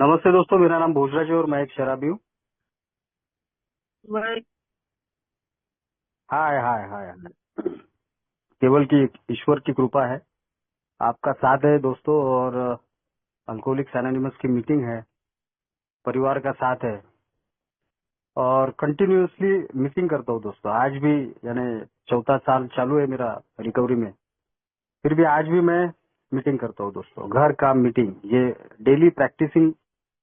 नमस्ते दोस्तों, मेरा नाम भोजराज है और मैं एक शराबी हूँ। भाई। हाय हाय हाय हाय। केवल की ईश्वर की कृपा है, आपका साथ है दोस्तों। और अल्कोहलिक्स एनोनिमस की मीटिंग है, परिवार का साथ है और कंटिन्यूअसली मीटिंग करता हूँ दोस्तों। आज भी यानी चौथा साल चालू है मेरा रिकवरी में, फिर भी आज भी मैं मीटिंग करता हूँ दोस्तों। घर का मीटिंग ये डेली प्रैक्टिसिंग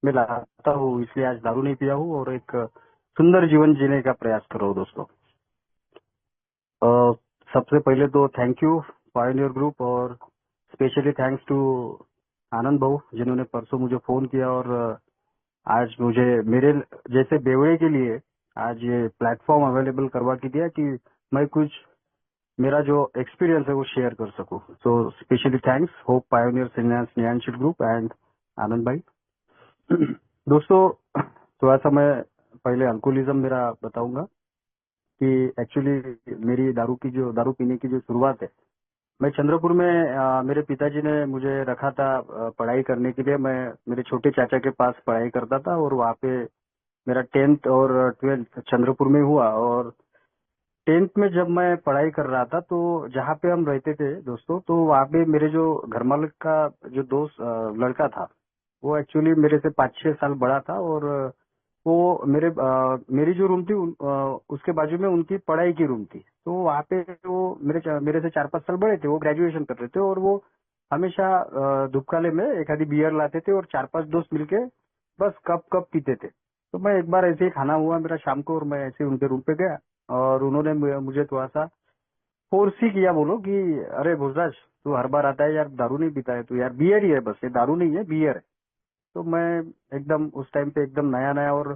में लाता हूँ, इसलिए आज दारू नहीं पिया हूँ और एक सुंदर जीवन जीने का प्रयास कर रहा हूँ दोस्तों। अ, सबसे पहले तो थैंक यू पायोनियर ग्रुप, और स्पेशली थैंक्स टू आनंद भाऊ जिन्होंने परसों मुझे फोन किया और आज मुझे मेरे जैसे बेवड़े के लिए आज ये प्लेटफॉर्म अवेलेबल करवा के दिया कि मैं कुछ मेरा जो एक्सपीरियंस है वो शेयर कर सकूं। So specially thanks hope pioneer financial group and Anand भाई। दोस्तों, थोड़ा सा मैं पहले अल्कोहलिज्म मेरा बताऊंगा कि एक्चुअली मेरी दारू पीने की जो शुरुआत है, मैं चंद्रपुर में मेरे पिताजी ने मुझे रखा था पढ़ाई करने के लिए। मैं मेरे छोटे चाचा के पास पढ़ाई करता था और वहाँ पे मेरा 10th और 12th चंद्रपुर में हुआ। और 10th में जब मैं पढ़ाई कर रहा था तो जहाँ पे हम रहते थे दोस्तों, तो वहाँ पे मेरे जो घर मालिक का जो दोस्त लड़का था, वो एक्चुअली मेरे से 5-6 साल बड़ा था। और वो मेरी जो रूम थी उसके बाजू में उनकी पढ़ाई की रूम थी। तो वहाँ पे वो मेरे से 4-5 साल बड़े थे, वो ग्रेजुएशन कर रहे थे और वो हमेशा धूपकाले में एक आधी बियर लाते थे और 4-5 दोस्त मिलके बस कप कप पीते थे। तो मैं एक बार ऐसे ही खाना हुआ मेरा शाम को और मैं ऐसे ही उनके रूम पे गया और उन्होंने मुझे थोड़ा सा फोर्स ही किया, बोलो कि अरे भोजराज, तू हर बार आता है यार, दारू नहीं पीता है तू यार, बियर ही है बस, ये दारू नहीं है बियर है। तो मैं एकदम उस टाइम पे एकदम नया नया और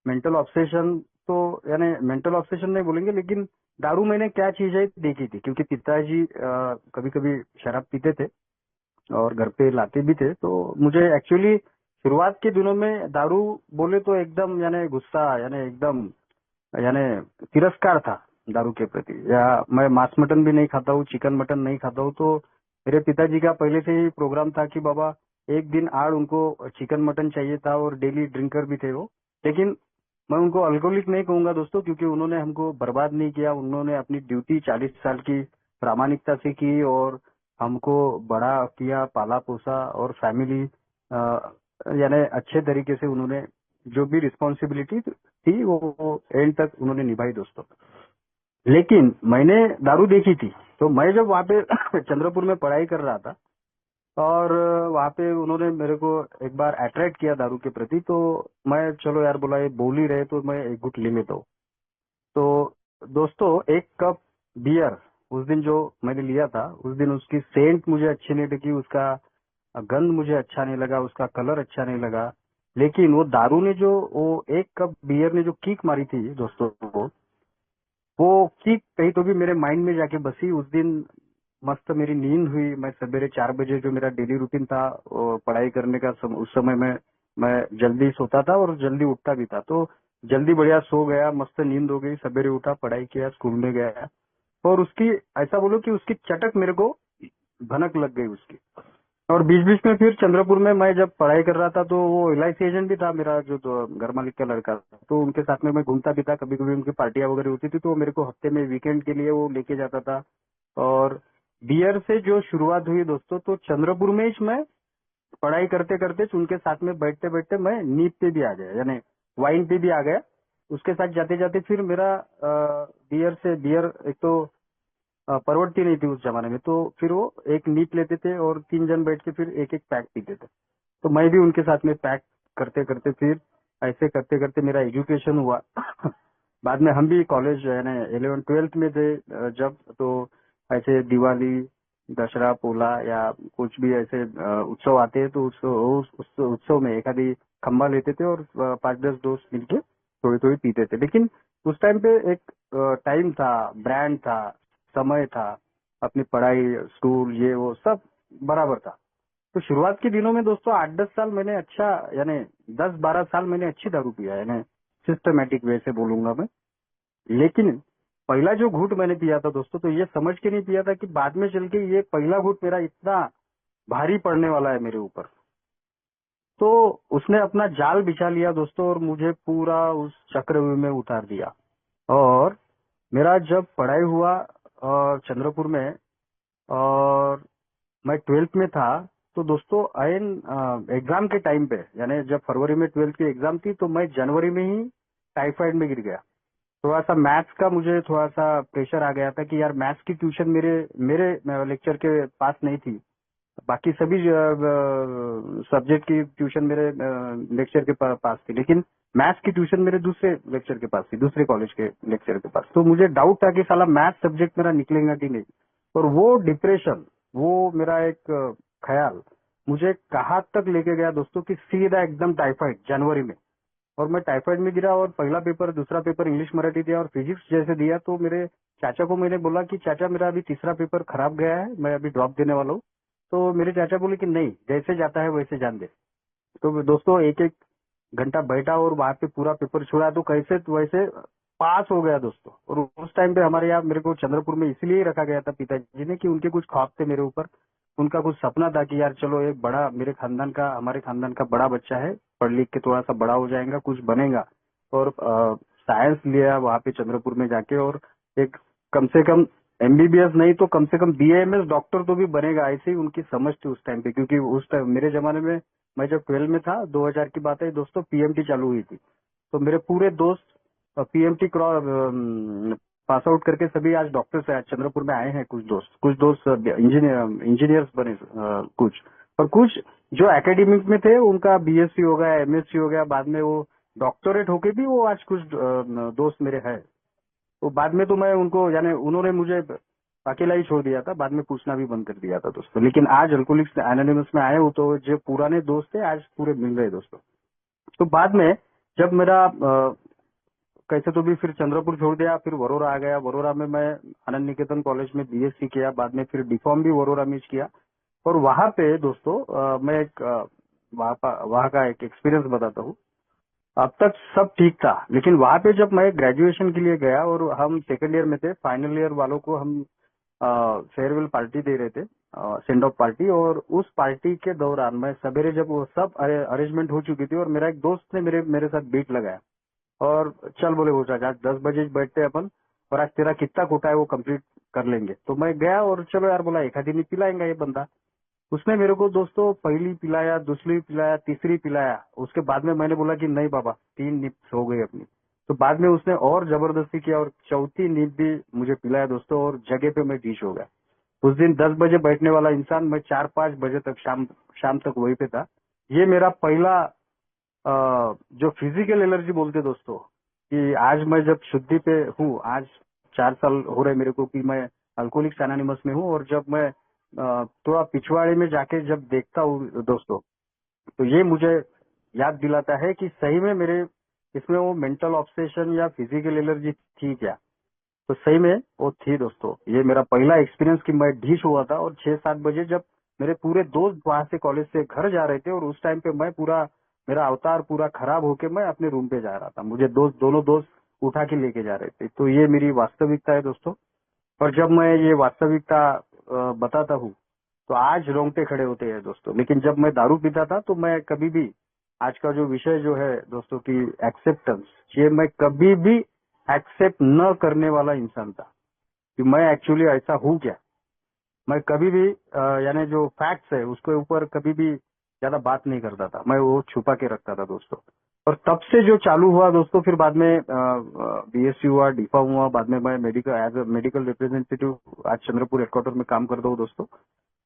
मेंटल ऑब्सेशन, तो यानी मेंटल ऑब्सेशन नहीं बोलेंगे लेकिन दारू मैंने क्या चीज है देखी थी, क्योंकि पिताजी कभी कभी शराब पीते थे और घर पे लाते भी थे। तो मुझे एक्चुअली शुरुआत के दिनों में दारू बोले तो एकदम यानी गुस्सा, यानी एकदम यानी तिरस्कार था दारू के प्रति। या मैं मांस मटन भी नहीं खाता हूँ, चिकन मटन नहीं खाता हूँ। तो मेरे पिताजी का पहले से ही प्रोग्राम था कि बाबा एक दिन आड़ उनको चिकन मटन चाहिए था और डेली ड्रिंकर भी थे वो। लेकिन मैं उनको अल्कोहलिक नहीं कहूंगा दोस्तों, क्योंकि उन्होंने हमको बर्बाद नहीं किया। उन्होंने अपनी ड्यूटी 40 साल की प्रामाणिकता से की और हमको बड़ा किया, पाला पोसा और फैमिली यानी अच्छे तरीके से उन्होंने जो भी रिस्पॉन्सिबिलिटी थी वो एंड तक उन्होंने निभाई दोस्तों। लेकिन मैंने दारू देखी थी। तो मैं जब वहाँ पे चंद्रपुर में पढ़ाई कर रहा था और वहाँ पे उन्होंने मेरे को एक बार अट्रैक्ट किया दारू के प्रति, तो मैं चलो यार बोला, ये बोल ही रहे तो मैं एक घुट ले लेता हूँ। तो दोस्तों, एक कप बियर उस दिन जो मैंने लिया था, उस दिन उसकी सेंट मुझे अच्छी नहीं लगी, उसका गंध मुझे अच्छा नहीं लगा, उसका कलर अच्छा नहीं लगा। लेकिन वो दारू ने जो वो एक कप बियर ने जो किक मारी थी दोस्तों, वो किक कहीं तो भी मेरे माइंड में जाके बसी। उस दिन मस्त मेरी नींद हुई। मैं सवेरे 4 बजे जो मेरा डेली रूटीन था वो पढ़ाई करने का उस समय में मैं जल्दी सोता था और जल्दी उठता भी था। तो जल्दी बढ़िया सो गया, मस्त नींद हो गई, सवेरे उठा, पढ़ाई किया, स्कूल में गया। और उसकी ऐसा बोलो कि उसकी चटक मेरे को भनक लग गई उसकी। और बीच बीच में फिर चंद्रपुर में मैं जब पढ़ाई कर रहा था तो वो LIC एजेंट भी था मेरा जो तो घर मालिक का लड़का था। तो उनके साथ में मैं घूमता भी था, कभी कभी उनकी पार्टियां वगैरह होती थी तो वो मेरे को हफ्ते में वीकेंड के लिए वो लेके जाता था। और बियर से जो शुरुआत हुई दोस्तों, तो चंद्रपुर में ही मैं पढ़ाई करते करते उनके साथ में बैठते बैठते मैं नींद पे भी आ गया, यानी वाइन पे भी आ गया। उसके साथ जाते जाते फिर मेरा बियर एक तो परवड़ती नहीं थी उस जमाने में, तो फिर वो एक नीप लेते थे और 3 जन बैठ के फिर एक एक पैक पीते थे। तो मैं भी उनके साथ में पैक करते करते फिर ऐसे करते करते मेरा एजुकेशन हुआ। बाद में हम भी कॉलेज यानी 11th-12th में थे जब, तो ऐसे दिवाली, दशहरा, पोला या कुछ भी ऐसे उत्सव आते हैं तो उस उत्सव में एक आधी खम्बा लेते थे और 5-10 दोस्त मिलके थोड़ी थोड़ी पीते थे। लेकिन उस टाइम पे एक टाइम था, ब्रांड था, समय था, अपनी पढ़ाई, स्कूल, ये वो सब बराबर था। तो शुरुआत के दिनों में दोस्तों 8-10 साल मैंने अच्छा, यानी 10-12 साल मैंने अच्छी दारू पिया, यानी सिस्टमेटिक वे से बोलूंगा मैं। लेकिन पहला जो घूंट मैंने पिया था दोस्तों, तो ये समझ के नहीं पिया था कि बाद में चल के ये पहला घूंट मेरा इतना भारी पड़ने वाला है मेरे ऊपर। तो उसने अपना जाल बिछा लिया दोस्तों और मुझे पूरा उस चक्रव्यूह में उतार दिया। और मेरा जब पढ़ाई हुआ चंद्रपुर में, और मैं 12th में था, तो दोस्तों आयन एग्जाम के टाइम पे, यानी जब फरवरी में 12th की एग्जाम थी, तो मैं जनवरी में ही टाइफाइड में गिर गया। थोड़ा सा मैथ्स का मुझे थोड़ा सा प्रेशर आ गया था कि यार मैथ्स की ट्यूशन मेरे मेरे लेक्चर के पास नहीं थी। बाकी सभी सब्जेक्ट की ट्यूशन मेरे लेक्चर के पास थी, लेकिन मैथ्स की ट्यूशन मेरे दूसरे लेक्चर के पास थी, दूसरे कॉलेज के लेक्चर के पास। तो मुझे डाउट था कि साला मैथ्स सब्जेक्ट मेरा निकलेगा कि नहीं। और वो डिप्रेशन, वो मेरा एक ख्याल मुझे कहाँ तक लेके गया दोस्तों कि सीधा एकदम टाइफाइड जनवरी में। और मैं टाइफाइड में गिरा और पहला पेपर, दूसरा पेपर इंग्लिश मराठी दिया और फिजिक्स जैसे दिया, तो मेरे चाचा को मैंने बोला कि चाचा मेरा अभी तीसरा पेपर खराब गया है, मैं अभी ड्रॉप देने वाला हूँ। तो मेरे चाचा बोले कि नहीं, जैसे जाता है वैसे जान दे। तो दोस्तों एक एक घंटा बैठा और वहां पे पूरा पेपर छोड़ा, तो कैसे तो वैसे पास हो गया दोस्तों। और उस टाइम पे हमारे यहाँ मेरे को चंद्रपुर में इसलिए रखा गया था पिताजी ने कि उनके कुछ ख्वाब थे मेरे ऊपर। उनका कुछ सपना था कि यार चलो एक बड़ा मेरे खानदान का, हमारे खानदान का बड़ा बच्चा है, पढ़ लिख के थोड़ा सा बड़ा हो जाएगा, कुछ बनेगा। और साइंस लिया वहां पे चंद्रपुर में जाके, और एक कम से कम एमबीबीएस नहीं तो कम से कम बीएमएस डॉक्टर तो भी बनेगा, ऐसी उनकी समझ थी उस टाइम पे। क्योंकि उस टाइम मेरे जमाने में, मैं जब 12 में था, 2000 की बात है दोस्तों, पीएमटी चालू हुई थी। तो मेरे पूरे दोस्त पीएमटी पास आउट करके सभी आज डॉक्टर से आज चंद्रपुर में आए हैं। कुछ दोस्त इंजीनियर्स बने, कुछ, और कुछ जो एकेडमिक में थे उनका बीएससी हो गया, एमएससी हो गया, बाद में वो डॉक्टरेट होके भी वो आज कुछ दोस्त मेरे हैं। तो बाद में तो मैं उनको, यानी उन्होंने मुझे अकेला ही छोड़ दिया था, बाद में पूछना भी बंद कर दिया था दोस्तों। लेकिन आज अल्कोहलिक्स एनोनिमस में आए हो तो जो पुराने दोस्त थे आज पूरे मिल रहे दोस्तों। तो बाद में जब मेरा कैसे तो भी फिर चंद्रपुर छोड़ दिया, फिर वरोरा आ गया। वरोरा में मैं आनंद निकेतन कॉलेज में बीएससी किया, बाद में फिर डिफॉर्म भी वरोरा में किया। और वहां पे दोस्तों मैं एक वहां का एक एक्सपीरियंस बताता हूँ। अब तक सब ठीक था, लेकिन वहां पे जब मैं ग्रेजुएशन के लिए गया और हम सेकंड ईयर में थे, फाइनल ईयर वालों को हम फेयरवेल पार्टी दे रहे थे, सेंड ऑफ पार्टी। और उस पार्टी के दौरान मैं सवेरे, जब वो सब अरेंजमेंट हो चुकी थी, और मेरा एक दोस्त ने मेरे साथ बीट लगाया और चल बोले वो आज 10 बजे बैठते हैं अपन, और आज तेरा कितना कोटा है वो कंप्लीट कर लेंगे। तो मैं गया और चलो यार बोला एक आधी नहीं पिलाएंगा ये बंदा। उसने मेरे को दोस्तों पहली पिलाया, दूसरी पिलाया, तीसरी पिलाया। उसके बाद में मैंने बोला कि नहीं बाबा, 3 नींद हो गई अपनी। तो बाद में उसने और जबरदस्ती किया और चौथी नींद भी मुझे पिलाया दोस्तों, और जगह पे मैं डिश हो गया। उस दिन 10 बजे बैठने वाला इंसान मैं 4-5 बजे तक शाम तक वहीं पे था। ये मेरा पहला जो फिजिकल एलर्जी बोलते दोस्तों, कि आज मैं जब शुद्धि पे हूँ, आज 4 साल हो रहे मेरे को कि मैं अल्कोहलिक्स एनोनिमस में हूँ। और जब मैं थोड़ा पिछवाड़े में जाके जब देखता हूँ दोस्तों, तो ये मुझे याद दिलाता है कि सही में मेरे इसमें वो मेंटल ऑब्सेशन या फिजिकल एलर्जी थी क्या। तो सही में वो थी दोस्तों। ये मेरा पहला एक्सपीरियंस कि मैं ढीश हुआ था, और 6-7 बजे जब मेरे पूरे दोस्त वहां से कॉलेज से घर जा रहे थे, और उस टाइम पे मैं पूरा, मेरा अवतार पूरा खराब होके मैं अपने रूम पे जा रहा था। मुझे दोनों दोस्त उठा के लेके जा रहे थे। तो ये मेरी वास्तविकता है दोस्तों। और जब मैं ये वास्तविकता बताता हूँ तो आज रोंगटे खड़े होते हैं दोस्तों। लेकिन जब मैं दारू पीता था तो मैं कभी भी, आज का जो विषय जो है दोस्तों की एक्सेप्टेंस, ये मैं कभी भी एक्सेप्ट न करने वाला इंसान था कि मैं एक्चुअली ऐसा हूँ क्या। मैं कभी भी यानी जो फैक्ट्स है उसके ऊपर कभी भी ज्यादा बात नहीं करता था, मैं वो छुपा के रखता था दोस्तों। और तब से जो चालू हुआ दोस्तों, फिर बाद में बीएससी हुआ, डिफॉर्म हुआ, बाद में मैं medical as a medical representative आज चंद्रपुर हेडक्वार्टर में काम करता हूँ दोस्तों।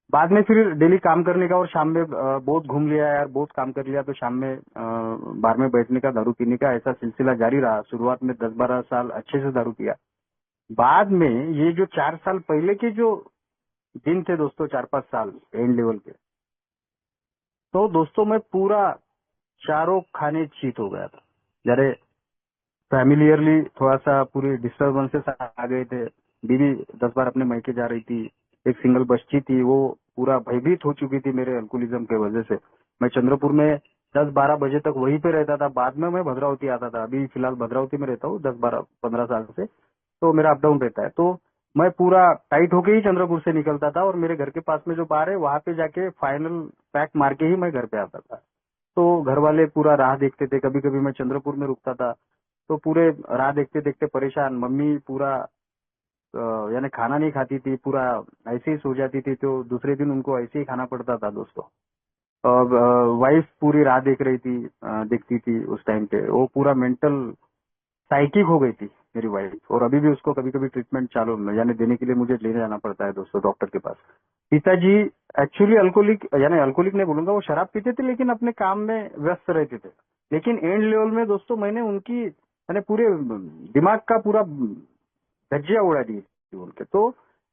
बाद में फिर डेली काम करने का, और शाम में बहुत घूम लिया यार, बहुत काम कर लिया, तो शाम में बार में बैठने का, दारू पीने का ऐसा सिलसिला जारी रहा। शुरुआत में 10-12 साल अच्छे से दारू पिया। बाद में ये जो 4 साल पहले के जो दिन थे दोस्तों, 4-5 साल एंड लेवल के, तो दोस्तों मैं पूरा चारों खाने चीत हो गया था। जरे फैमिलियरली थोड़ा सा पूरी डिस्टर्बेंसेस आ गए थे। बीवी 10 बार अपने मायके जा रही थी। एक सिंगल बच्ची थी, वो पूरा भयभीत हो चुकी थी मेरे अल्कोहलिज्म के वजह से। मैं चंद्रपुर में 10-12 बजे तक वहीं पे रहता था। बाद में मैं भद्रावती आता था। अभी फिलहाल भद्रावती में रहता हूँ 10-12-15 साल से, तो मेरा अप डाउन रहता है। तो मैं पूरा टाइट होके ही चंद्रपुर से निकलता था, और मेरे घर के पास में जो बार है वहां पे जाके फाइनल पैक मार के ही मैं घर पे आता था। तो घर वाले पूरा राह देखते थे। कभी कभी मैं चंद्रपुर में रुकता था, तो पूरे राह देखते देखते परेशान। मम्मी पूरा यानी खाना नहीं खाती थी, पूरा ऐसे ही सो जाती थी, तो दूसरे दिन उनको ऐसे ही खाना पड़ता था दोस्तों। और वाइफ पूरी राह देख रही थी, देखती थी उस टाइम पे। वो पूरा मेंटल साइकिक हो गई थी मेरी वाइफ, और अभी भी उसको कभी कभी ट्रीटमेंट चालू यानी देने के लिए मुझे ले जाना पड़ता है दोस्तों डॉक्टर के पास। पिताजी एक्चुअली अल्कोहलिक, यानी अल्कोहलिक नहीं बोलूंगा, वो शराब पीते थे लेकिन अपने काम में व्यस्त रहते थे। लेकिन एंड लेवल में दोस्तों मैंने उनकी मैंने पूरे दिमाग का पूरा धज्जियां उड़ा दी थी उनके। तो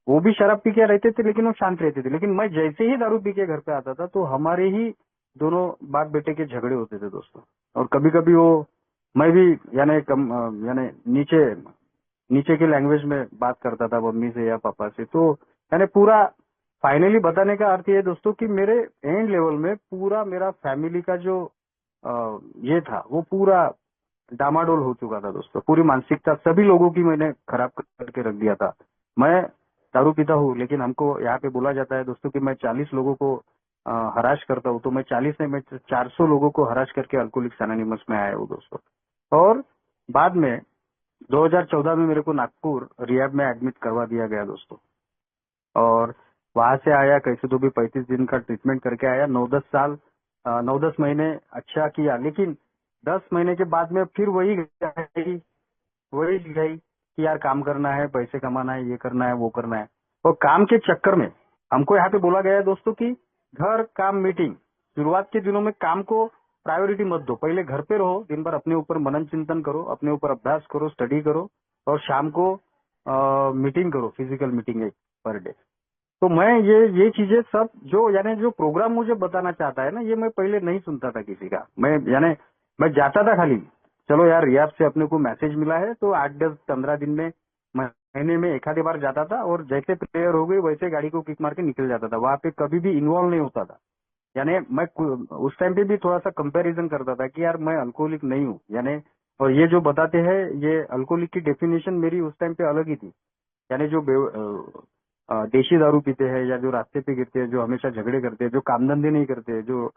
वो भी शराब पी के रहते थे लेकिन वो शांत रहते थे। लेकिन मैं जैसे ही दारू पी के घर पे आता था तो हमारे ही दोनों बाप बेटे के झगड़े होते थे दोस्तों। और कभी कभी वो मैं भी यानी यानी नीचे नीचे की लैंग्वेज में बात करता था मम्मी से या पापा से। तो यानी पूरा फाइनली बताने का अर्थ ये दोस्तों कि मेरे एंड लेवल में पूरा मेरा फैमिली का जो ये था वो पूरा डामाडोल हो चुका था दोस्तों। पूरी मानसिकता सभी लोगों की मैंने खराब करके रख दिया था। मैं दारू पीता हूँ लेकिन हमको यहाँ पे बोला जाता है दोस्तों कि मैं 40 लोगों को हराश करता हूँ। तो मैं 40 नहीं, मैं 400 लोगों को हराश करके अल्कोहलिक्स एनोनिमस में आया हूँ दोस्तों। और बाद में 2014 में मेरे को नागपुर रिहैब में एडमिट करवा दिया गया दोस्तों। और वहां से आया कैसे तो भी 35 दिन का ट्रीटमेंट करके आया। 9-10 महीने अच्छा किया, लेकिन 10 महीने के बाद में फिर वही गई कि यार काम करना है, पैसे कमाना है, ये करना है, वो करना है। और काम के चक्कर में हमको यहाँ पे बोला गया है दोस्तों कि घर काम मीटिंग। शुरुआत के दिनों में काम को प्रायोरिटी मत दो, पहले घर पे रहो, दिन भर अपने ऊपर मनन चिंतन करो, अपने ऊपर अभ्यास करो, स्टडी करो, और शाम को मीटिंग करो, फिजिकल मीटिंग एक पर डे। तो मैं ये चीजें सब जो यानी जो प्रोग्राम मुझे बताना चाहता है ना, ये मैं पहले नहीं सुनता था किसी का। मैं जाता था खाली, चलो यार रियाब से अपने को मैसेज मिला है तो 8-10-15 दिन में, महीने में एक आधी बार जाता था। और जैसे प्रेयर हो गई वैसे गाड़ी को किक मार के निकल जाता था। वहां पे कभी भी इन्वॉल्व नहीं होता था। यानी मैं उस टाइम पे भी थोड़ा सा कंपैरिजन करता था कि यार मैं अल्कोहलिक नहीं हूँ यानी। और ये जो बताते हैं ये अल्कोहलिक की डेफिनेशन मेरी उस टाइम पे अलग ही थी। यानी जो देशी दारू पीते हैं, या जो रास्ते पे गिरते हैं, जो हमेशा झगड़े करते हैं, जो काम धंधे नहीं करते, जो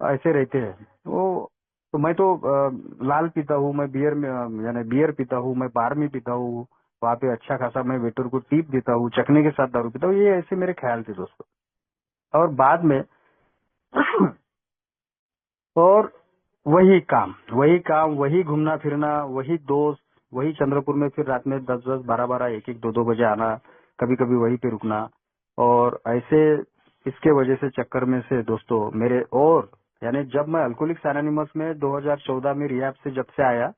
ऐसे रहते हैं, वो तो मैं तो लाल पीता हूँ, मैं बियर में यानी बियर पीता हूँ, मैं बार में पीता हूँ, वहाँ पे अच्छा खासा मैं वेटर को टिप देता हूँ, चखने के साथ दारू पीता हूँ। ये ऐसे मेरे ख्याल थे दोस्तों। और बाद में और वही काम वही घूमना फिरना, वही दोस्त, वही चंद्रपुर में फिर रात में 10-10, 12-12, 1-1, 2-2 बजे आना, कभी कभी वहीं पे रुकना। और ऐसे इसके वजह से चक्कर में से दोस्तों मेरे, और यानी जब मैं अल्कोहलिक्स एनोनिमस में 2014 में रिहैब से जब से आया,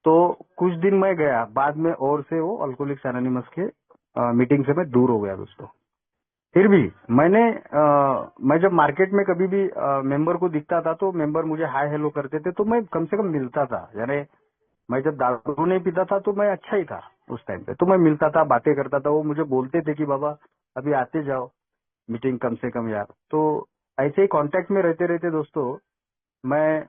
तो कुछ दिन मैं गया, बाद में और से वो अल्कोहलिक्स एनोनिमस के मीटिंग से मैं दूर हो गया दोस्तों। फिर भी मैं जब मार्केट में कभी भी मेंबर को दिखता था तो मेंबर मुझे हाय हेलो करते थे, तो मैं कम से कम मिलता था। यानी मैं जब दारू नहीं पीता था तो मैं अच्छा ही था उस टाइम पे, तो मैं मिलता था, बातें करता था। वो मुझे बोलते थे कि बाबा अभी आते जाओ मीटिंग कम से कम यार। तो ऐसे ही कांटेक्ट में रहते रहते दोस्तों मैं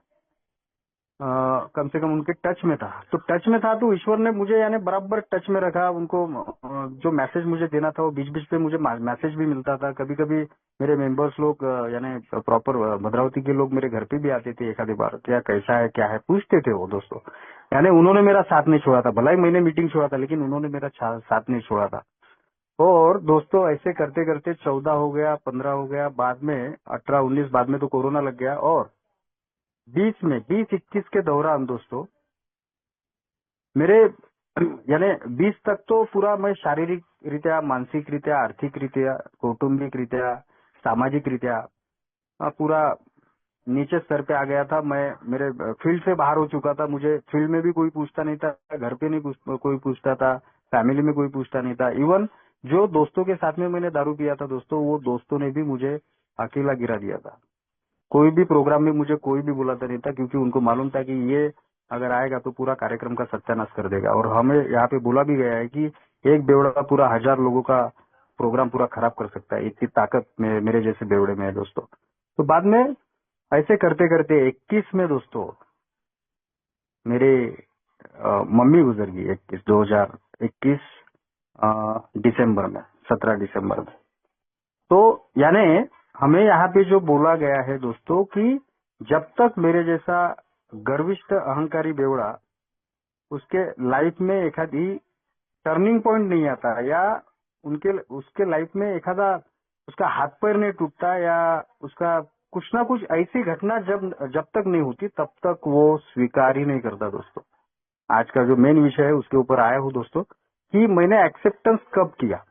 कम से कम उनके टच में था। तो टच में था तो ईश्वर ने मुझे यानी बराबर टच में रखा उनको। जो मैसेज मुझे देना था वो बीच बीच पे मुझे मैसेज भी मिलता था। कभी कभी मेरे मेंबर्स लोग यानी प्रॉपर भद्रावती के लोग मेरे घर पे भी आते थे एक आधी बार, क्या कैसा है क्या है पूछते थे वो दोस्तों। यानी उन्होंने मेरा साथ नहीं छोड़ा था, भला ही मैंने मीटिंग छोड़ा था लेकिन उन्होंने मेरा साथ नहीं छोड़ा था। और दोस्तों ऐसे करते करते 14 हो गया, 15 हो गया, बाद में 18-19, बाद में तो कोरोना लग गया। और 20-21 के दौरान दोस्तों मेरे यानी 20 तक तो पूरा मैं शारीरिक रीत्या, मानसिक रीत्या, आर्थिक रीत्या, कौटुंबिक रीत्या, सामाजिक रीत्या पूरा नीचे स्तर पे आ गया था। मैं मेरे फील्ड से बाहर हो चुका था। मुझे फील्ड में भी कोई पूछता नहीं था, घर पे नहीं कोई पूछता था, फैमिली में कोई पूछता नहीं था। इवन जो दोस्तों के साथ में मैंने दारू पिया था दोस्तों, वो दोस्तों ने भी मुझे अकेला गिरा दिया था। कोई भी प्रोग्राम में मुझे कोई भी बुलाता नहीं था, क्योंकि उनको मालूम था कि ये अगर आएगा तो पूरा कार्यक्रम का सत्यानाश कर देगा। और हमें यहाँ पे बोला भी गया है कि एक बेवड़ा पूरा 1000 लोगों का प्रोग्राम पूरा खराब कर सकता है, इतनी ताकत मेरे जैसे बेवड़े में है दोस्तों। तो बाद में ऐसे करते करते 21 में दोस्तों मेरे मम्मी गुजर गई। 2021 दिसंबर में, 17 दिसंबर में। तो यानी हमें यहाँ पे जो बोला गया है दोस्तों कि जब तक मेरे जैसा गर्विष्ठ अहंकारी बेवड़ा उसके लाइफ में एखादी टर्निंग पॉइंट नहीं आता, या उनके उसके लाइफ में एखादा उसका हाथ पैर नहीं टूटता, या उसका कुछ ना कुछ ऐसी घटना जब जब तक नहीं होती तब तक वो स्वीकार ही नहीं करता दोस्तों। आज का जो मेन विषय है उसके ऊपर आया हूँ दोस्तों, कि मैंने एक्सेप्टेंस कब किया।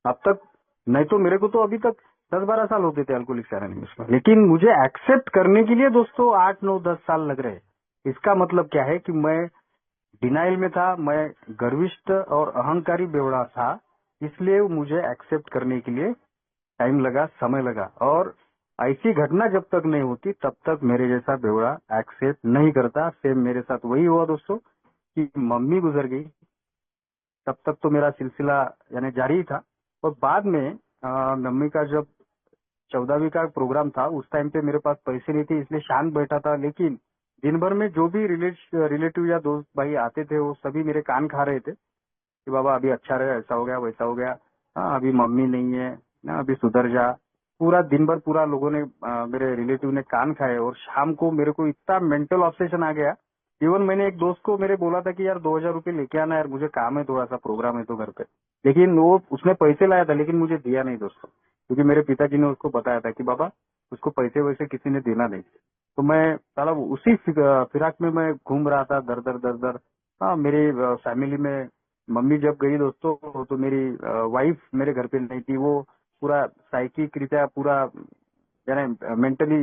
अब तक नहीं तो मेरे को तो अभी तक 10-12 साल होते थे अल्कोहलिक्स एनोनिमस में, लेकिन मुझे एक्सेप्ट करने के लिए दोस्तों 8-9-10 साल लग रहे हैं। इसका मतलब क्या है कि मैं डिनाइल में था, मैं गर्विष्ठ और अहंकारी बेवड़ा था, इसलिए मुझे एक्सेप्ट करने के लिए टाइम लगा, समय लगा। और ऐसी घटना जब तक नहीं होती तब तक मेरे जैसा बेवड़ा एक्सेप्ट नहीं करता। सेम मेरे साथ वही हुआ दोस्तों कि मम्मी गुजर गई, तब तक तो मेरा सिलसिला यानी जारी ही था। और बाद में मम्मी का जब 14वीं का प्रोग्राम था, उस टाइम पे मेरे पास पैसे नहीं थे, इसलिए शांत बैठा था। लेकिन दिन भर में जो भी रिलेटिव या दोस्त भाई आते थे वो सभी मेरे कान खा रहे थे कि बाबा अभी अच्छा रहे, ऐसा हो गया वैसा हो गया, हाँ अभी मम्मी नहीं है ना, अभी सुधर जा। पूरा दिन भर पूरा लोगों ने मेरे रिलेटिव ने कान खाए। और शाम को मेरे को इतना मेंटल ऑब्सेशन आ गया। इवन मैंने एक दोस्त को मेरे बोला था कि यार 2,000 रुपये लेके आना यार, मुझे काम है, थोड़ा सा प्रोग्राम है तो घर पे। लेकिन वो उसने पैसे लाया था लेकिन मुझे दिया नहीं दोस्तों, क्योंकि मेरे पिताजी ने उसको बताया था कि बाबा उसको पैसे वैसे किसी ने देना नहीं। तो मैं साला उसी फिराक में मैं घूम रहा था, दर दर दर दर। हाँ, मेरी फैमिली में मम्मी जब गई दोस्तों तो मेरी वाइफ मेरे घर पे नहीं थी। वो पूरा साइकिक रीत्या पूरा यानी मेंटली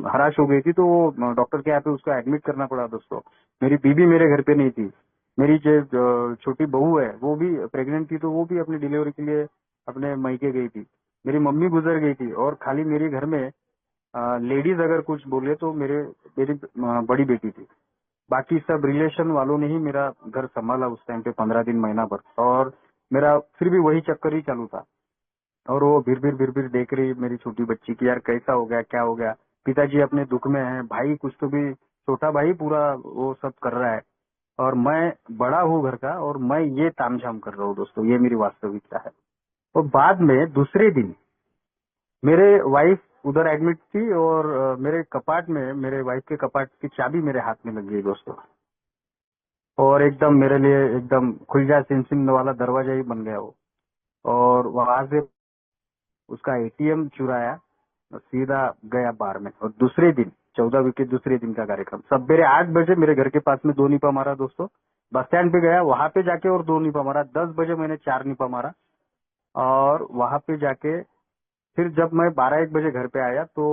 हराश हो गई थी, तो वो डॉक्टर के यहाँ पे उसको एडमिट करना पड़ा दोस्तों। मेरी बीबी मेरे घर पे नहीं थी। मेरी जो छोटी बहू है वो भी प्रेग्नेंट थी, तो वो भी अपनी डिलीवरी के लिए अपने मायके गई थी। मेरी मम्मी गुजर गई थी, और खाली मेरे घर में लेडीज अगर कुछ बोले तो मेरी बड़ी बेटी थी। बाकी सब रिलेशन वालों ने ही मेरा घर संभाला उस टाइम पे 15 दिन महीना भर। और मेरा फिर भी वही चक्कर ही चालू था। और वो फिर फिर देख रही मेरी छोटी बच्ची की यार कैसा हो गया, क्या हो गया। पिताजी अपने दुख में है, भाई कुछ तो भी, छोटा भाई पूरा वो सब कर रहा है, और मैं बड़ा हूँ घर का, और मैं ये तामझाम कर रहा हूँ दोस्तों। ये मेरी वास्तविकता है। और बाद में दूसरे दिन मेरे वाइफ उधर एडमिट थी, और मेरे कपाट में, मेरे वाइफ के कपाट की चाबी मेरे हाथ में लग गई दोस्तों। और एकदम मेरे लिए एकदम खुल जा सिम सिम वाला दरवाजा ही बन गया वो। और वहां से उसका एटीएम चुराया और सीधा गया बार में। और दूसरे दिन 14वीं के दूसरे दिन का कार्यक्रम सवेरे 8 बजे मेरे घर के पास में 2 निपा मारा दोस्तों। बस स्टैंड पे गया, वहां पे जाके और 2 निपा मारा। 10 बजे मैंने 4 निपा मारा। और वहां पे जाके फिर जब मैं 12-1 बजे घर पे आया तो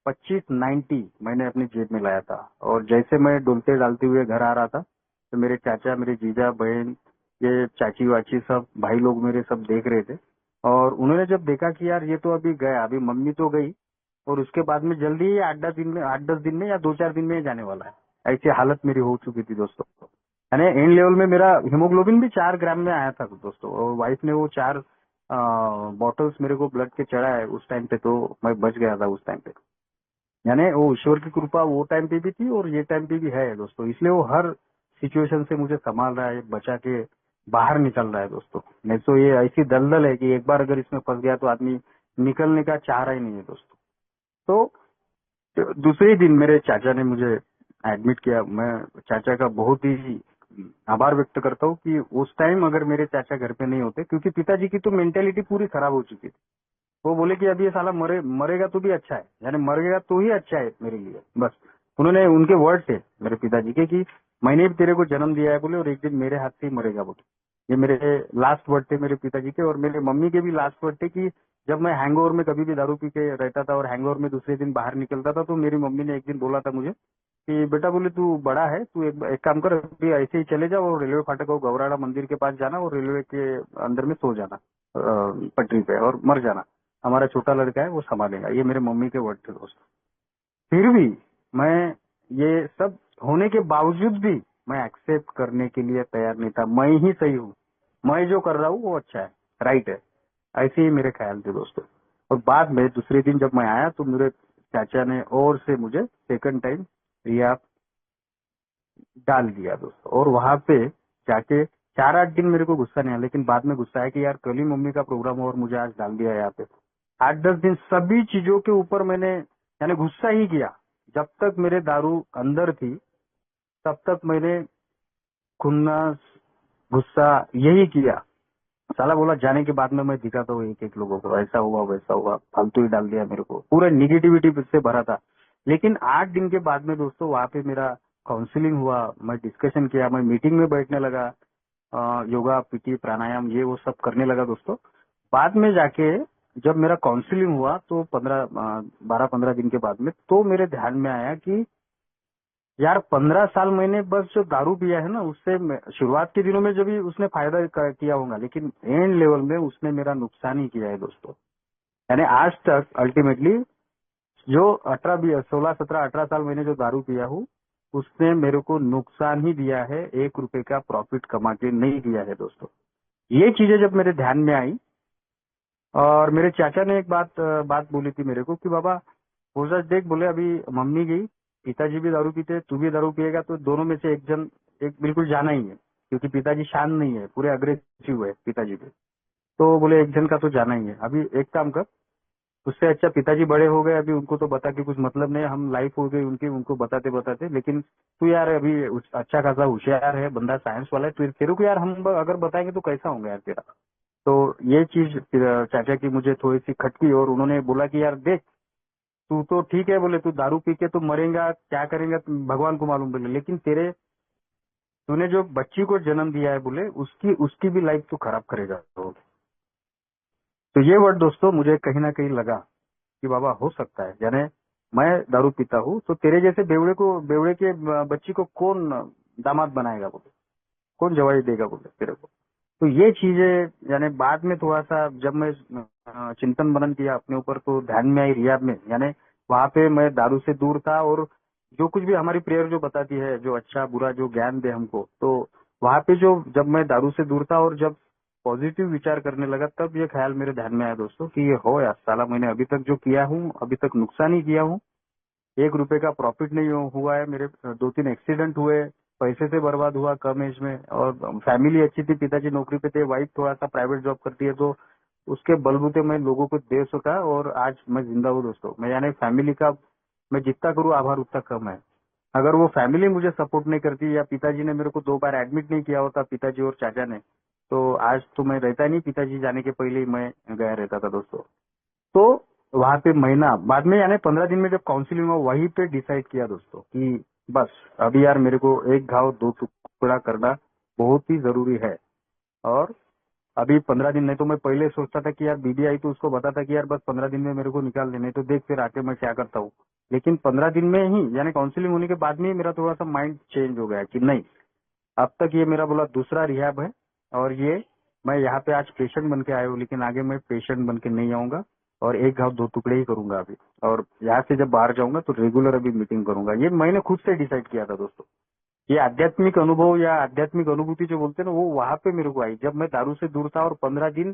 2590 मैंने अपनी जेब में लाया था। और जैसे मैं डुलते डालते हुए घर आ रहा था तो मेरे चाचा, मेरे जीजा, बहन, ये चाची वाची सब भाई लोग मेरे सब देख रहे थे। और उन्होंने जब देखा कि यार ये तो अभी गया, अभी मम्मी तो गई और उसके बाद में जल्दी ही 8-10 दिन में या 2-4 दिन में ही जाने वाला है, ऐसी हालत मेरी हो चुकी थी दोस्तों। यानी एंड लेवल में मेरा हीमोग्लोबिन भी 4 ग्राम में आया था दोस्तों। और वाइफ ने वो 4 बॉटल्स मेरे को ब्लड के चढ़ा है उस टाइम पे, तो मैं बच गया था उस टाइम पे। यानी वो ईश्वर की कृपा वो टाइम पे भी थी और ये टाइम पे भी है दोस्तों। इसलिए वो हर सिचुएशन से मुझे संभाल रहा है, बचा के बाहर निकल रहा है दोस्तों। नहीं तो ये ऐसी दलदल है कि एक बार अगर इसमें फंस गया तो आदमी निकलने का चाह रहा ही नहीं है दोस्तों। तो दूसरे ही दिन मेरे चाचा ने मुझे एडमिट किया। मैं चाचा का बहुत ही आभार व्यक्त करता हूँ कि उस टाइम अगर मेरे चाचा घर पे नहीं होते, क्योंकि पिताजी की तो मेंटेलिटी पूरी खराब हो चुकी थी। वो बोले कि अब ये साला मरेगा तो भी अच्छा है, यानी मरेगा तो ही अच्छा है मेरे लिए, बस। उन्होंने, उनके वर्ड थे मेरे पिताजी के कि मैंने भी तेरे को जन्म दिया है बोले, और एक दिन मेरे हाथ से ही मरेगा बोले। ये मेरे लास्ट वर्ड थे मेरे पिताजी के। और मेरे मम्मी के भी लास्ट वर्ड थे कि जब मैं हैंगओवर में कभी भी दारू पी के रहता था और हैंगओवर में दूसरे दिन बाहर निकलता था, तो मेरी मम्मी ने एक दिन बोला था मुझे कि बेटा बोले तू बड़ा है, तू एक काम कर, अभी ऐसे ही चले जा और रेलवे फाटक और गौराड़ा मंदिर के पास जाना और रेलवे के अंदर में सो जाना पटरी पे, और मर जाना। हमारा छोटा लड़का है वो संभालेगा। ये मेरे मम्मी के वर्ड थे दोस्त। फिर भी मैं ये सब होने के बावजूद भी मैं एक्सेप्ट करने के लिए तैयार नहीं था। मैं ही सही हूँ, मैं जो कर रहा हूँ वो अच्छा है, राइट है, ऐसे ही मेरे ख्याल थे दोस्तों। और बाद में दूसरे दिन जब मैं आया तो मेरे चाचा ने और से मुझे सेकंड टाइम रिया डाल दिया दोस्तों। और वहां पे जाके 4-8 दिन मेरे को गुस्सा नहीं आया, लेकिन बाद में गुस्सा है कि यार कल ही मम्मी का प्रोग्राम हो और मुझे आज डाल दिया यहाँ पे। 8-10 दिन सभी चीजों के ऊपर मैंने यानी गुस्सा ही किया। जब तक मेरे दारू अंदर थी तब तक मैंने खुन्नस गुस्सा यही किया। साला बोला जाने के बाद में मैं दिखाता हूँ एक एक लोगों को, ऐसा हुआ वैसा हुआ, फालतू ही डाल दिया मेरे को, पूरा निगेटिविटी से भरा था। लेकिन 8 दिन के बाद में दोस्तों वहां पे मेरा काउंसलिंग हुआ, मैं डिस्कशन किया, मैं मीटिंग में बैठने लगा, योगा पीटी प्राणायाम ये वो सब करने लगा दोस्तों। बाद में जाके जब मेरा काउंसलिंग हुआ तो 12-15 दिन के बाद में तो मेरे ध्यान में आया कि यार 15 साल मैंने बस जो दारू पिया है ना उससे शुरुआत के दिनों में जब भी उसने फायदा किया होगा, लेकिन एंड लेवल में उसने मेरा नुकसान ही किया है दोस्तों। यानी आज तक अल्टीमेटली जो 16-17-18 साल मैंने जो दारू पिया हूँ उसने मेरे को नुकसान ही दिया है, 1 रुपए का प्रॉफिट कमा के नहीं दिया है दोस्तों। ये चीजें जब मेरे ध्यान में आई और मेरे चाचा ने एक बात बोली थी मेरे को कि बाबा पूजा देख, बोले अभी मम्मी गई, पिताजी भी दारू पीते, तू भी दारू पिएगा तो दोनों में से एक बिल्कुल जाना ही है, क्योंकि पिताजी शांत नहीं है, पूरे अग्रेसिव है पिताजी भी। तो बोले एक जन का तो जाना ही है। अभी एक काम कर, उससे अच्छा पिताजी बड़े हो गए, अभी उनको तो बता के कुछ मतलब नहीं, हम लाइफ हो गई उनकी, उनको बताते बताते, लेकिन तू यार अभी अच्छा खासा होशियार है बंदा, साइंस वाला है, तेरे को यार हम अगर बताएंगे तो कैसा होगा यार तेरा। तो ये चीज चाचा की मुझे थोड़ी सी खटकी और उन्होंने बोला कि यार देख, तू तो ठीक है, बोले तू दारू पी के तो मरेगा, क्या करेगा भगवान को मालूम, बोले लेकिन तूने जो बच्ची को जन्म दिया है बोले उसकी उसकी भी लाइफ तू खराब करेगा। तो ये वर्ड दोस्तों मुझे कहीं ना कहीं लगा कि बाबा हो सकता है, यानी मैं दारू पीता हूँ तो तेरे जैसे बेवड़े के बच्ची को कौन दामाद बनाएगा बोले, कौन जवाई देगा बोले तेरे को। तो ये चीजें यानी बाद में थोड़ा सा जब मैं चिंतन मनन किया अपने ऊपर तो ध्यान में आई रियाब में, यानी वहां पे मैं दारू से दूर था और जो कुछ भी हमारी प्रेयर जो बताती है, जो अच्छा बुरा जो ज्ञान दे हमको, तो वहां पे जो जब मैं दारू से दूर था और जब पॉजिटिव विचार करने लगा तब ये ख्याल मेरे ध्यान में आया दोस्तों कि ये हो यार साला, मैंने अभी तक जो किया हूँ अभी तक नुकसान ही किया हूँ, 1 रुपए का प्रॉफिट नहीं हुआ है, मेरे 2-3 एक्सीडेंट हुए, पैसे से बर्बाद हुआ कम एज में, और फैमिली अच्छी थी, पिताजी नौकरी पे थे, वाइफ थोड़ा सा प्राइवेट जॉब करती है, तो उसके बलबूते मैं लोगों को दे सका और आज मैं जिंदा हूँ दोस्तों। मैं यानी फैमिली का मैं जितना करूँ आभार उतना कम है। अगर वो फैमिली मुझे सपोर्ट नहीं करती या पिताजी ने मेरे को 2 बार एडमिट नहीं किया होता, पिताजी और चाचा ने, तो आज तो मैं रहता नहीं, पिताजी जाने के पहले ही मैं गया रहता था दोस्तों। तो वहां पे महीना बाद में यानी 15 दिन में जब काउंसिलिंग हुआ वहीं पे डिसाइड किया दोस्तों कि बस अभी यार मेरे को एक घाव 2 टुकड़ा करना बहुत ही जरूरी है। और अभी 15 दिन, नहीं तो मैं पहले सोचता था कि यार बीबी आई तो उसको बताता कि यार बस 15 दिन में मेरे को निकाल दे, नहीं तो देख फिर आके मैं क्या करता हूँ। लेकिन 15 दिन में ही यानी काउंसिलिंग होने के बाद में ही मेरा थोड़ा सा माइंड चेंज हो गया कि नहीं, अब तक ये मेरा बोला दूसरा रिहैब है और ये मैं यहाँ पे आज पेशेंट बन के आया हूँ, लेकिन आगे मैं पेशेंट बन के नहीं आऊंगा और एक घाव 2 टुकड़े ही करूंगा अभी। और यहाँ से जब बाहर जाऊंगा तो रेगुलर अभी मीटिंग करूंगा। ये मैंने खुद से डिसाइड किया था दोस्तों। ये आध्यात्मिक अनुभव या आध्यात्मिक अनुभूति जो बोलते हैं ना, वो वहां पे मेरे को आई जब मैं दारू से दूर था और 15 दिन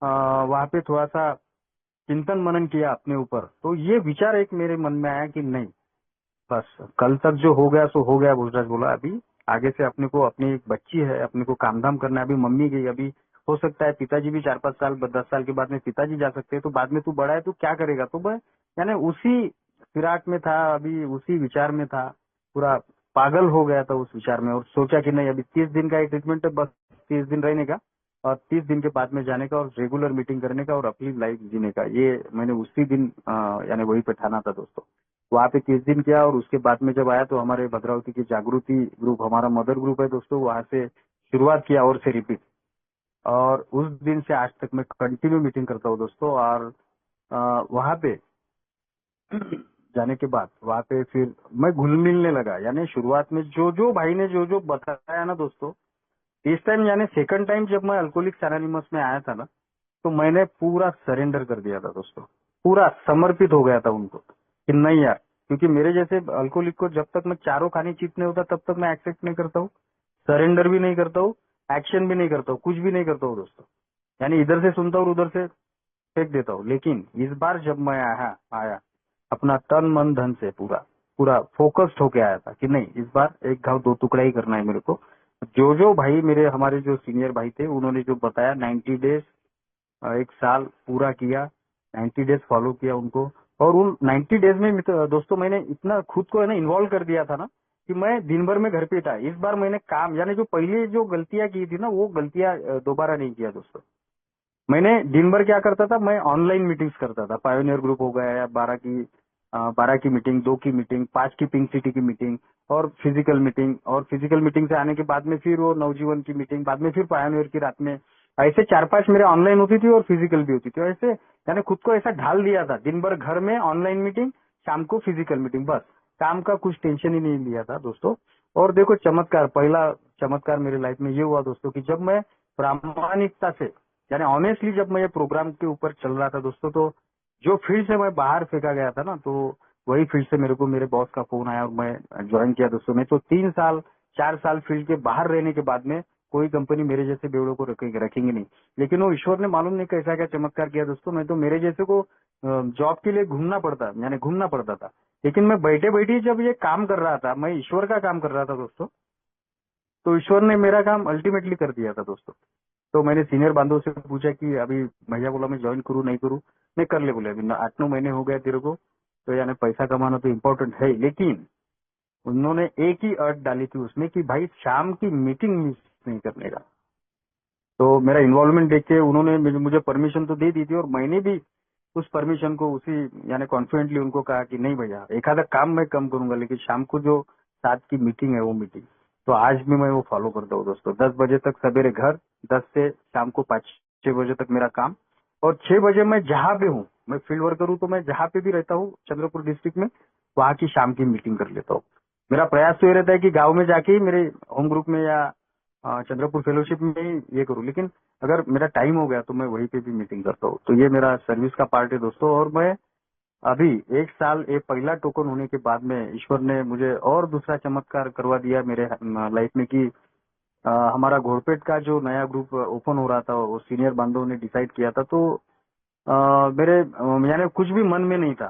वहां पे थोड़ा सा चिंतन मनन किया अपने ऊपर। तो ये विचार एक मेरे मन में आया कि नहीं, बस कल तक जो हो गया सो हो गया। भोजराज बोला अभी आगे से अपने को, अपनी एक बच्ची है, अपने को काम धाम करना है। अभी मम्मी गई, अभी हो सकता है पिताजी भी 4-5 साल 10 साल के बाद में पिताजी जा सकते हैं, तो बाद में तू बड़ा है तू क्या करेगा। तो मैं यानी उसी फिराक में था, अभी उसी विचार में था, पूरा पागल हो गया था उस विचार में और सोचा कि नहीं अभी 30 दिन का ही ट्रीटमेंट है, बस 30 दिन रहने का और 30 दिन के बाद में जाने का और रेगुलर मीटिंग करने का और अपनी लाइफ जीने का। ये मैंने उसी दिन यानी वही पे ठाना था दोस्तों। वहाँ पे 30 दिन किया और उसके बाद में जब आया तो हमारे भद्रावती की जागृति ग्रुप, हमारा मदर ग्रुप है दोस्तों, वहाँ से शुरुआत किया और से रिपीट। और उस दिन से आज तक मैं कंटिन्यू मीटिंग करता हूँ दोस्तों। और वहाँ पे जाने के बाद वहाँ पे फिर मैं घुल मिलने लगा। यानी शुरुआत में जो जो भाई ने जो जो बताया ना दोस्तों, इस टाइम यानी सेकंड टाइम जब मैं अल्कोहलिक्स एनोनिमस में आया था ना, तो मैंने पूरा सरेंडर कर दिया था दोस्तों, पूरा समर्पित हो गया था उनको कि नहीं यार, क्योंकि मेरे जैसे अल्कोहलिक को जब तक मैं चारों खाने चित नहीं होता तब तक मैं एक्सेप्ट नहीं करता हूँ, सरेंडर भी नहीं करता हूँ, एक्शन भी नहीं करता हूँ, कुछ भी नहीं करता हूँ दोस्तों। यानी इधर से सुनता हूँ उधर से फेंक देता हूँ। लेकिन इस बार जब मैं आया अपना तन मन धन से पूरा पूरा फोकस्ड होके आया था कि नहीं इस बार एक घाव 2 टुकड़ा ही करना है मेरे को। जो जो भाई मेरे हमारे जो सीनियर भाई थे उन्होंने जो बताया 90 डेज, 1 साल पूरा किया, 90 डेज फॉलो किया उनको। और उन 90 डेज में दोस्तों मैंने इतना खुद को है ना इन्वॉल्व कर दिया था ना कि मैं दिन भर में घर पे था। इस बार मैंने काम यानी जो पहले जो गलतियां की थी ना वो गलतियां दोबारा नहीं किया दोस्तों। मैंने दिन भर क्या करता था, मैं ऑनलाइन मीटिंग्स करता था। पायोनियर ग्रुप हो गया या 12 की मीटिंग, 2 की मीटिंग, 5 की पिंक सिटी की मीटिंग और फिजिकल मीटिंग, और फिजिकल मीटिंग से आने के बाद में फिर वो नवजीवन की मीटिंग, बाद में फिर पायोनियर की रात में। ऐसे 4-5 मेरे ऑनलाइन होती थी और फिजिकल भी होती थी। ऐसे मैंने खुद को ऐसा ढाल दिया था, दिन भर घर में ऑनलाइन मीटिंग, शाम को फिजिकल मीटिंग, बस काम का कुछ टेंशन ही नहीं लिया था दोस्तों। और देखो चमत्कार, पहला चमत्कार मेरी लाइफ में ये हुआ दोस्तों कि जब मैं प्रामाणिकता से यानी ऑनेस्टली जब मैं ये प्रोग्राम के ऊपर चल रहा था दोस्तों, तो जो फील्ड से मैं बाहर फेंका गया था ना, तो वही फील्ड से मेरे को मेरे बॉस का फोन आया और मैं ज्वाइन किया दोस्तों। मैं तो 3 साल 4 साल फील्ड के बाहर रहने के बाद में कोई कंपनी मेरे जैसे बेवड़ों को रखेंगे नहीं। लेकिन वो ईश्वर ने मालूम नहीं कैसा क्या चमत्कार किया दोस्तों। मैं तो मेरे जैसे को जॉब के लिए घूमना पड़ता था। लेकिन मैं बैठे बैठे जब ये काम कर रहा था, मैं ईश्वर का काम कर रहा था दोस्तों, तो ईश्वर ने मेरा काम अल्टीमेटली कर दिया था दोस्तों। तो मैंने सीनियर बांधव से पूछा कि अभी भैया बोला मैं ज्वाइन करूँ नहीं करूँ। मैं कर ले बोले, अभी 8-9 महीने हो गए तेरे को, तो यानी पैसा कमाना तो इम्पोर्टेंट है, लेकिन उन्होंने एक ही अट डाली थी उसमें कि भाई शाम की मीटिंग मिस नहीं करने का। तो मेरा इन्वॉल्वमेंट देख के उन्होंने मुझे परमिशन तो दे दी थी, और मैंने भी उस परमिशन को उसी यानी कॉन्फिडेंटली उनको कहा कि नहीं भैया, एक आधा काम मैं कम करूंगा लेकिन शाम को जो 7 की मीटिंग है वो मीटिंग तो आज भी मैं वो फॉलो करता हूँ दोस्तों। 10 बजे तक सवेरे घर, 10 से शाम को 5-6 बजे तक मेरा काम, और 6 बजे मैं जहाँ पे हूँ, मैं फील्ड वर्कर हूँ, तो मैं जहाँ पे भी रहता हूँ चंद्रपुर डिस्ट्रिक्ट में, वहाँ की शाम की मीटिंग कर लेता हूँ। मेरा प्रयास तो ये रहता है कि गाँव में जाके मेरे होम ग्रुप में या चंद्रपुर फेलोशिप में ही ये करूँ, लेकिन अगर मेरा टाइम हो गया तो मैं वहीं पे भी मीटिंग करता हूँ। तो ये मेरा सर्विस का पार्ट है दोस्तों। और मैं अभी 1 साल ये पहला टोकन होने के बाद में ईश्वर ने मुझे और दूसरा चमत्कार करवा दिया मेरे लाइफ में कि हमारा घोड़पेट का जो नया ग्रुप ओपन हो रहा था वो सीनियर बांधव ने डिसाइड किया था। तो मेरे यानी कुछ भी मन में नहीं था,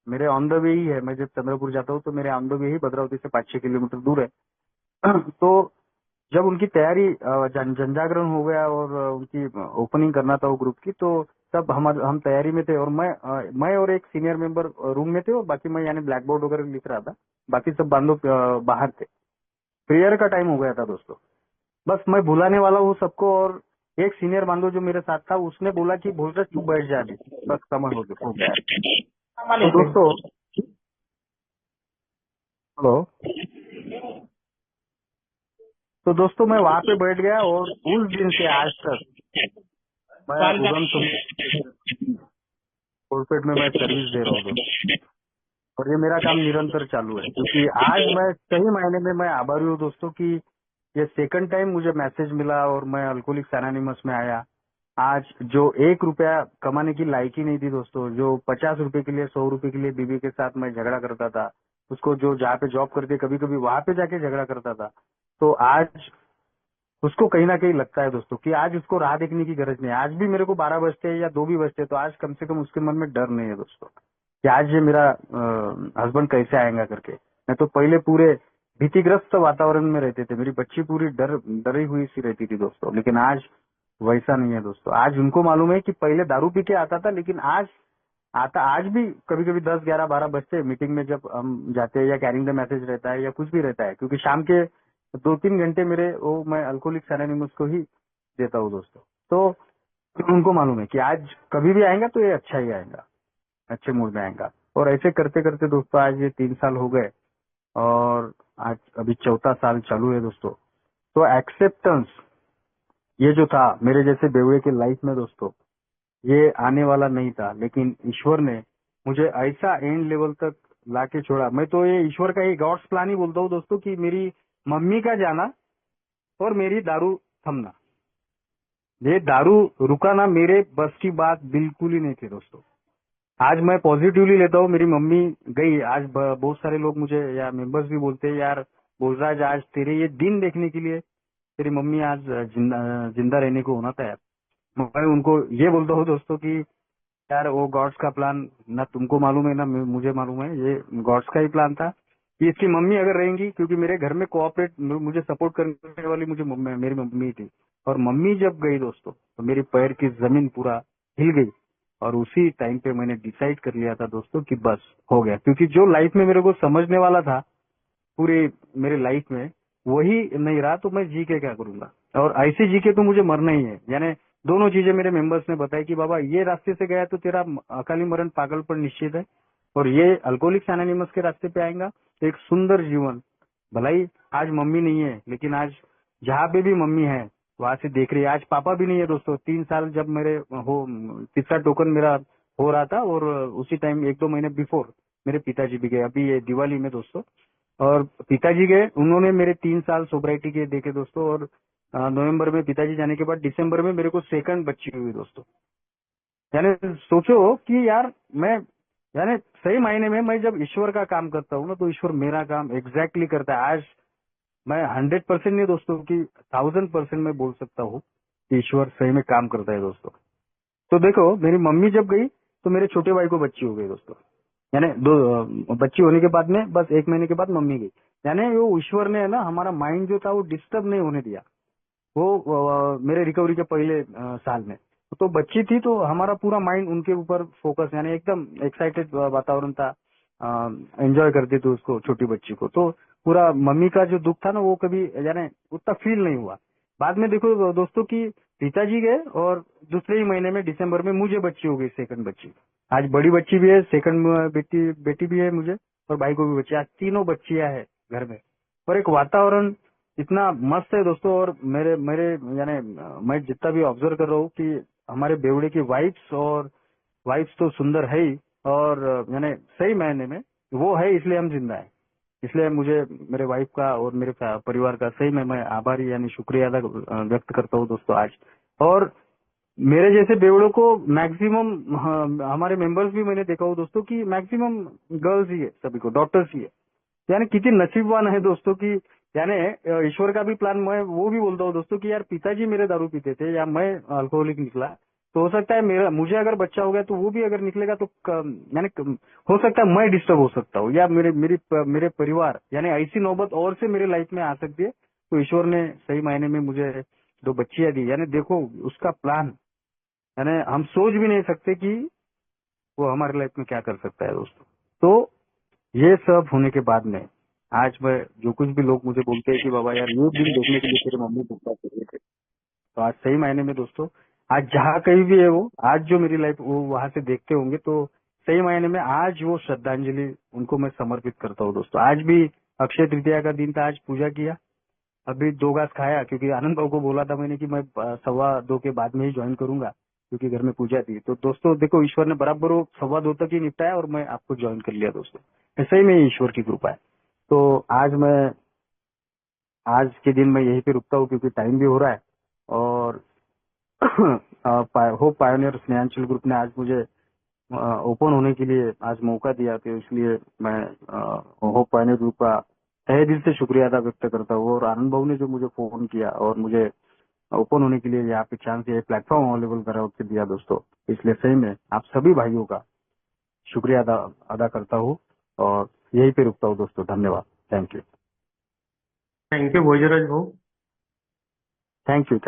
मेरे ऑन द वे ही है। मैं जब चंद्रपुर जाता हूँ तो मेरे ऑन द वे ही भद्रावती से 5-6 किलोमीटर दूर है। तो जब उनकी तैयारी जनजागरण हो गया और उनकी ओपनिंग करना था वो ग्रुप की, तो तब हम तैयारी में थे, और मैं और एक सीनियर मेंबर रूम में थे, और बाकी मैं यानी ब्लैक बोर्ड वगैरह लिख रहा था, बाकी सब बांधव बाहर थे। प्रेयर का टाइम हो गया था दोस्तों, बस मैं बुलाने वाला हूँ सबको, और एक सीनियर बांधव जो मेरे साथ था उसने बोला कि बोल रहे तू बैठ जा, बस समय हो गया। तो दोस्तों, हेलो, तो दोस्तों मैं वहाँ पे बैठ गया, और उस दिन से आज तक मैं उगम कॉर्पोरेट में मैं सर्विस दे रहा हूँ दोस्तों, और ये मेरा काम निरंतर चालू है। क्योंकि आज मैं सही मायने में मैं आभारी हूँ दोस्तों कि ये सेकंड टाइम मुझे मैसेज मिला और मैं अल्कोहलिक्स एनोनिमस में आया। आज जो 1 रुपया कमाने की लायकी नहीं थी दोस्तों, जो 50 रुपए के लिए 100 रुपए के लिए बीवी के साथ मैं झगड़ा करता था, उसको जो जहाँ पे जॉब करके कभी कभी वहां पे जाके झगड़ा करता था, तो आज उसको कहीं ना कहीं लगता है दोस्तों कि आज उसको राह देखने की गरज नहीं है। आज भी मेरे को 12 बजते हैं या 2 भी बजते हैं, तो आज कम से कम उसके मन में डर नहीं है दोस्तों कि आज ये मेरा हस्बैंड कैसे आएगा करके। मैं तो पहले पूरे भीतिग्रस्त वातावरण में रहते थे, मेरी बच्ची पूरी डरी हुई सी रहती थी दोस्तों, लेकिन आज वैसा नहीं है दोस्तों। आज उनको मालूम है कि पहले दारू पी के आता था, लेकिन आज भी कभी कभी 10, 11, 12 बजते मीटिंग में जब हम जाते हैं, या कैरिंग द मैसेज रहता है या कुछ भी रहता है, क्योंकि शाम के 2-3 घंटे मेरे वो मैं अल्कोहलिक्स एनोनिमस को ही देता हूँ दोस्तों। तो उनको मालूम है कि आज कभी भी आएगा तो ये अच्छा ही आएगा, अच्छे मूड में आएगा। और ऐसे करते करते दोस्तों आज ये 3 साल हो गए, और आज अभी 4था साल चालू है दोस्तों। तो एक्सेप्टेंस ये जो था मेरे जैसे बेवड़े के लाइफ में दोस्तों, ये आने वाला नहीं था, लेकिन ईश्वर ने मुझे ऐसा एंड लेवल तक लाके छोड़ा। मैं तो ये ईश्वर का ही गॉड्स प्लान ही बोलता हूँ दोस्तों कि मेरी मम्मी का जाना और मेरी दारू थमना, ये दारू रुकाना मेरे बस की बात बिल्कुल ही नहीं थी दोस्तों। आज मैं पॉजिटिवली लेता हूँ, मेरी मम्मी गई आज, बहुत सारे लोग मुझे या मेंबर्स भी बोलते हैं यार बोलराज आज तेरे ये दिन देखने के लिए तेरी मम्मी आज जिंदा रहने को होना था यार। मैं उनको ये बोलता हूँ दोस्तों कि यार वो गॉड्स का प्लान ना तुमको मालूम है ना मुझे मालूम है, ये गॉड्स का ही प्लान था कि इसकी मम्मी अगर रहेंगी, क्योंकि मेरे घर में कोऑपरेट मुझे सपोर्ट करने वाली मेरी मम्मी थी। और मम्मी जब गई दोस्तों तो मेरी पैर की जमीन पूरा हिल गई। और उसी टाइम पे मैंने डिसाइड कर लिया था दोस्तों कि बस हो गया, क्योंकि जो लाइफ में मेरे को समझने वाला था पूरी मेरी लाइफ में वही नहीं रहा, तो मैं जी के क्या करूंगा। और ऐसे जी के तो मुझे मरना ही है। यानी दोनों चीजें मेरे मेंबर्स ने बताई कि बाबा ये रास्ते से गया तो तेरा अकाली मरण पागलपन निश्चित है, और ये अल्कोहलिक्स एनोनिमस के रास्ते पे आएगा तो एक सुंदर जीवन। भलाई आज मम्मी नहीं है, लेकिन आज जहाँ पे भी मम्मी है वहां से देख रही है। आज पापा भी नहीं है दोस्तों। 3 साल जब मेरे हो तीसरा टोकन मेरा हो रहा था, और उसी टाइम 1-2 महीने बिफोर मेरे पिताजी भी गए, अभी ये दिवाली में दोस्तों। और पिताजी गए, उन्होंने मेरे 3 साल सोब्राइटी के देखे दोस्तों। और नवंबर में पिताजी जाने के बाद दिसंबर में मेरे को सेकंड बच्ची हुई दोस्तों। यानी सोचो कि यार मैं, यानी सही मायने में मैं जब ईश्वर का काम करता हूँ ना, तो ईश्वर मेरा काम एग्जैक्टली करता है। आज मैं 100% नहीं दोस्तों की 1000% मैं बोल सकता हूँ कि ईश्वर सही में काम करता है दोस्तों। तो देखो, मेरी मम्मी जब गई तो मेरे छोटे भाई को बच्ची हो गई दोस्तों। यानी दो बच्ची होने के बाद में बस 1 महीने के बाद मम्मी गई। यानी वो ईश्वर ने है ना हमारा माइंड जो था वो डिस्टर्ब नहीं होने दिया। वो मेरे रिकवरी के पहले साल में तो बच्ची थी, तो हमारा पूरा माइंड उनके ऊपर फोकस, यानी एकदम एक्साइटेड वातावरण था। एंजॉय करते थे उसको, छोटी बच्ची को। तो पूरा मम्मी का जो दुख था ना वो कभी यानी उतना फील नहीं हुआ। बाद में देखो दोस्तों कि पिताजी गए और दूसरे ही महीने में दिसंबर में मुझे बच्ची हो गई, सेकंड बच्ची। आज बड़ी बच्ची भी है, सेकंड बेटी भी है मुझे, और भाई को भी बच्ची। आज तीनों बच्चियां हैं घर में, और एक वातावरण इतना मस्त है दोस्तों। और मेरे मेरे यानी मैं जितना भी ऑब्जर्व कर रहा हूँ कि हमारे बेवड़े की वाइफ्स तो सुंदर है ही, और यानी सही मायने में वो है, इसलिए हम जिंदा है। इसलिए मुझे मेरे वाइफ का और मेरे परिवार का सही में मैं आभारी यानी शुक्रिया अदा व्यक्त करता हूँ दोस्तों आज। और मेरे जैसे बेवड़ों को मैक्सिमम हमारे मेंबर्स भी मैंने देखा हो दोस्तों कि मैक्सिमम गर्ल्स ही है, सभी को डॉक्टर्स ही है। यानी कितनी नसीबवान है दोस्तों की, यानी ईश्वर का भी प्लान। मैं वो भी बोलता हूँ दोस्तों कि यार पिताजी मेरे दारू पीते थे या मैं अल्कोहलिक निकला, तो हो सकता है मेरा मुझे अगर बच्चा हो गया तो वो भी अगर निकलेगा तो यानी हो सकता है मैं डिस्टर्ब हो सकता हूँ, या मेरे परिवार, यानी ऐसी नौबत और से मेरे लाइफ में आ सकती है। तो ईश्वर ने सही मायने में मुझे 2 बच्चियां दी। यानी देखो उसका प्लान, यानी हम सोच भी नहीं सकते कि वो हमारे लाइफ में क्या कर सकता है दोस्तों। तो ये सब होने के बाद में आज मैं, जो कुछ भी लोग मुझे बोलते हैं कि बाबा यार ये दिन देखने के लिए तेरे मम्मी पापा कर रहे थे, तो आज सही मायने में दोस्तों आज जहाँ कहीं भी है वो, आज जो मेरी लाइफ वो वहां से देखते होंगे, तो सही मायने में आज वो श्रद्धांजलि उनको मैं समर्पित करता हूँ दोस्तों। आज भी अक्षय तृतीया का दिन था, आज पूजा किया, अभी 2 घास खाया, क्योंकि आनंद बाबू को बोला था मैंने कि मैं 2:15 के बाद में ही ज्वाइन करूंगा, क्योंकि घर में पूजा थी। तो दोस्तों देखो, ईश्वर ने बराबर वो 2:15 तक ही निपटाया और मैं आपको ज्वाइन कर लिया दोस्तों। ऐसे ही में ईश्वर की कृपा है। तो आज के दिन मैं यहीं पे रुकता हूँ, क्योंकि टाइम भी हो रहा है। और होप पायोनियर स्नेहांचल ग्रुप ने आज मुझे ओपन होने के लिए आज मौका दिया, तो इसलिए मैं होप पायोनियर ग्रुप का तहे दिल से शुक्रिया अदा व्यक्त करता हूँ। और आनंद बाबू ने जो मुझे फोन किया और मुझे ओपन होने के लिए यहाँ पे चांस, ये प्लेटफॉर्म अवेलेबल करा के दिया दोस्तों, इसलिए सही में आप सभी भाइयों का शुक्रिया अदा करता हूँ। और यहीं पे रुकता हूँ दोस्तों। धन्यवाद। Thank you. Thank you Bhojraj भाऊ। Thank you.